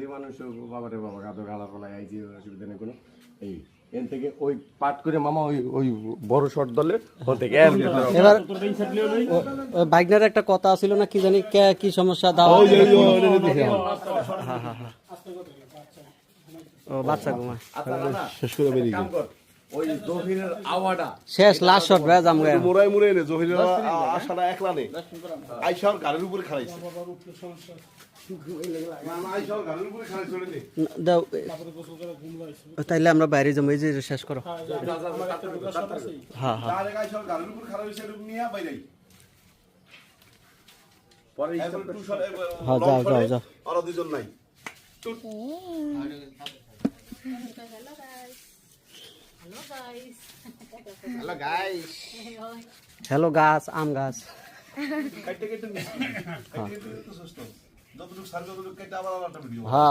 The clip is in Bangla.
মানুষ বাবারে বাবা গাদো গালা ফলায় আইছি অসুবিধা নেই কোনো এই এন থেকে ওই পাট করে মামা ওই ওই বড় শর্ট দলে ওখান থেকে এবার বাইকনার একটা কথা ছিল না কি জানি কি সমস্যা দাও ও বাচ্চা ঘুমা শেষ করে বেরিয়ে গেল ওই জহিরের আওয়াটা শেষ লাস্ট শট ভাই জাম গয়া মোড়াই মোড়ে এনে জহিরের আশাটা একলা নেই আইসার গাড়ির উপরে খাড়াইছে দাও তাইলে আমরা বাইরে যাবো এই যে শেষ করো হ্যাঁ হ্যাঁ হ্যাঁ যাও যাও যাও ওরা দুজন নাই হ্যালো গাছ আম গাছ যতটুকু সার যতটুকু কেটে আবার একটা ভিডিও হ্যাঁ